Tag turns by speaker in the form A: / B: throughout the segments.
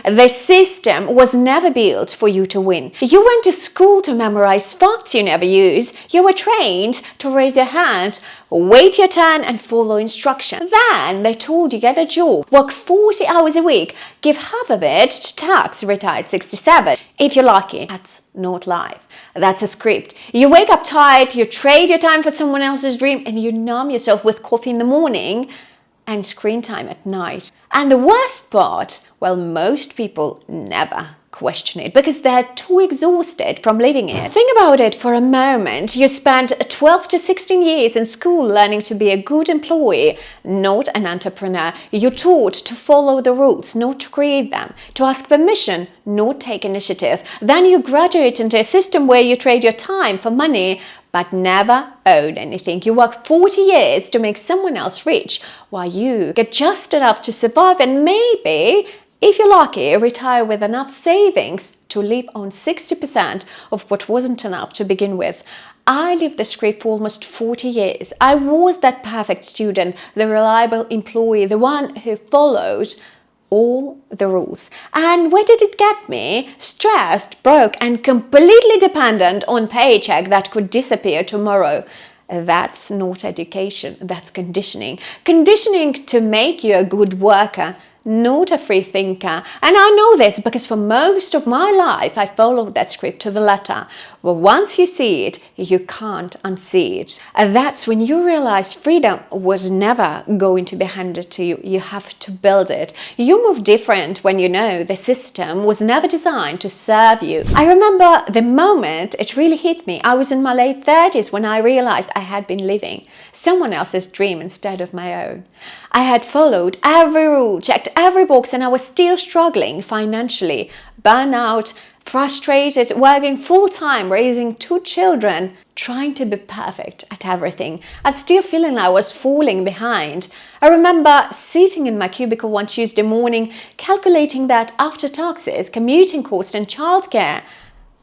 A: The system was never built for you to win. You went to school to memorize facts you never use. You were trained to raise your hand, wait your turn and follow instructions. Then they told you get a job, work 40 hours a week, give half of it to tax, retire at 67. If you're lucky. That's not life. That's a script. You wake up tired, you trade your time for someone else's dream, and you numb yourself with coffee in the morning and screen time at night. And the worst part, well, most people never question it because they're too exhausted from living it. Think about it for a moment. You spent 12 to 16 years in school learning to be a good employee, not an entrepreneur. You're taught to follow the rules, not to create them, to ask permission, not take initiative. Then you graduate into a system where you trade your time for money, but never own anything. You work 40 years to make someone else rich while you get just enough to survive and maybe, if you're lucky, retire with enough savings to live on 60% of what wasn't enough to begin with. I lived the script for almost 40 years. I was that perfect student, the reliable employee, the one who followed all the rules. And where did it get me? Stressed, broke, and completely dependent on paycheck that could disappear tomorrow. That's not education, that's conditioning. Conditioning to make you a good worker, not a free thinker. And I know this because for most of my life I followed that script to the letter. But once you see it, you can't unsee it. And that's when you realize freedom was never going to be handed to you. You have to build it. You move different when you know the system was never designed to serve you. I remember the moment it really hit me. I was in my late 30s when I realized I had been living someone else's dream instead of my own. I had followed every rule, checked every box, and I was still struggling financially, burnout, frustrated, working full-time, raising 2 children, trying to be perfect at everything, and still feeling I was falling behind. I remember sitting in my cubicle one Tuesday morning, calculating that after taxes, commuting costs and childcare,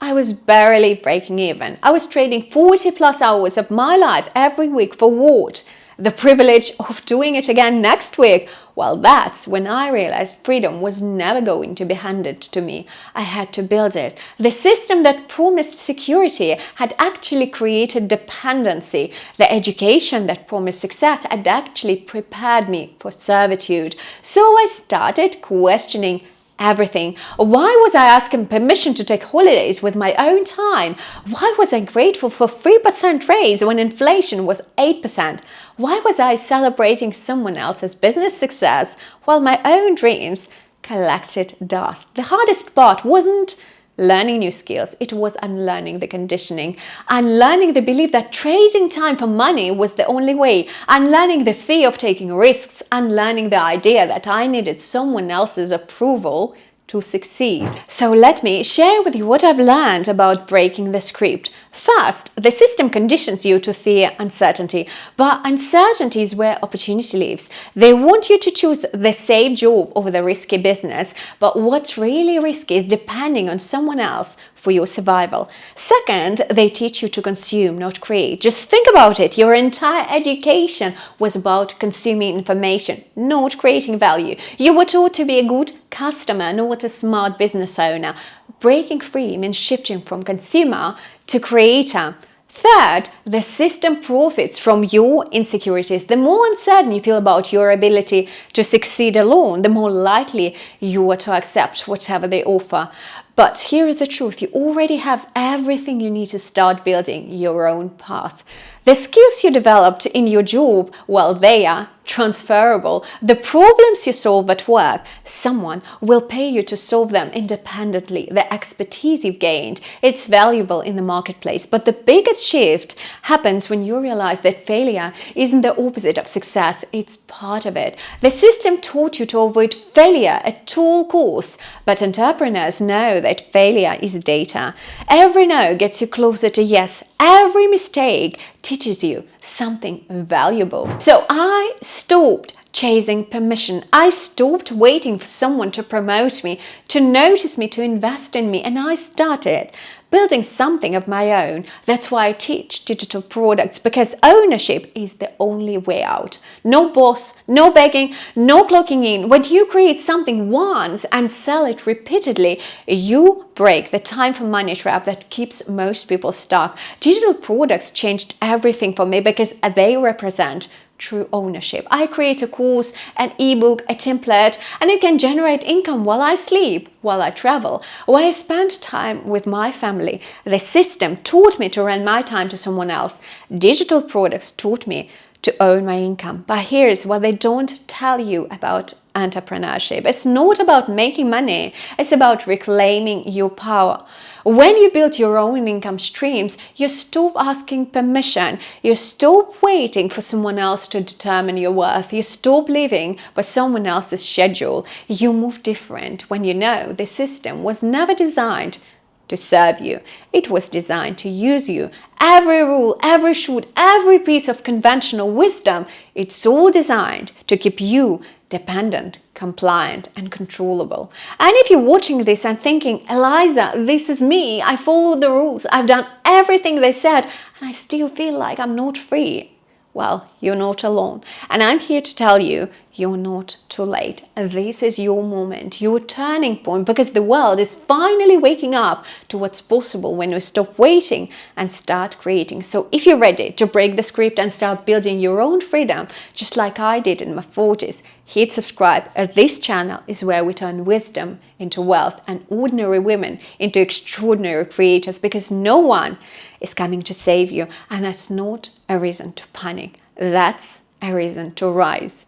A: I was barely breaking even. I was trading 40 plus hours of my life every week for what? The privilege of doing it again next week. Well, that's when I realized freedom was never going to be handed to me. I had to build it. The system that promised security had actually created dependency. The education that promised success had actually prepared me for servitude. So I started questioning everything. Why was I asking permission to take holidays with my own time? Why was I grateful for 3% raise when inflation was 8%? Why was I celebrating someone else's business success while my own dreams collected dust? The hardest part wasn't learning new skills, it was unlearning the conditioning, unlearning the belief that trading time for money was the only way, unlearning the fear of taking risks, unlearning the idea that I needed someone else's approval to succeed. So let me share with you what I've learned about breaking the script. First, the system conditions you to fear uncertainty, but uncertainty is where opportunity lives. They want you to choose the safe job over the risky business, but what's really risky is depending on someone else for your survival. Second, they teach you to consume, not create. Just think about it. Your entire education was about consuming information, not creating value. You were taught to be a good customer, not a smart business owner. Breaking free means shifting from consumer to creator. Third, the system profits from your insecurities. The more uncertain you feel about your ability to succeed alone, the more likely you are to accept whatever they offer. But here is the truth. You already have everything you need to start building your own path. The skills you developed in your job, well, they are transferable. The problems you solve at work, someone will pay you to solve them independently. The expertise you've gained, it's valuable in the marketplace. But the biggest shift happens when you realize that failure isn't the opposite of success, it's part of it. The system taught you to avoid failure at all costs, but entrepreneurs know that failure is data. Every no gets you closer to yes. Every mistake teaches you something valuable. So I stopped chasing permission. I stopped waiting for someone to promote me, to notice me, to invest in me, and I started building something of my own. That's why I teach digital products, because ownership is the only way out. No boss, no begging, no clocking in. When you create something once and sell it repeatedly, you break the time for money trap that keeps most people stuck. Digital products changed everything for me because they represent true ownership. I create a course, an ebook, a template, and it can generate income while I sleep, while I travel, while I spend time with my family. The system taught me to rent my time to someone else. Digital products taught me to own my income. But here's what they don't tell you about entrepreneurship. It's not about making money. It's about reclaiming your power. When you build your own income streams, you stop asking permission. You stop waiting for someone else to determine your worth. You stop living by someone else's schedule. You move different when you know the system was never designed to serve you. It was designed to use you. Every rule, every shoot, every piece of conventional wisdom, it's all designed to keep you dependent, compliant, and controllable. And if you're watching this and thinking, Eliza, this is me, I followed the rules, I've done everything they said, and I still feel like I'm not free. Well, you're not alone. And I'm here to tell you, you're not too late. This is your moment, your turning point, because the world is finally waking up to what's possible when you stop waiting and start creating. So if you're ready to break the script and start building your own freedom, just like I did in my 40s, hit subscribe. This channel is where we turn wisdom into wealth and ordinary women into extraordinary creators, because no one is coming to save you. And that's not a reason to panic. That's a reason to rise.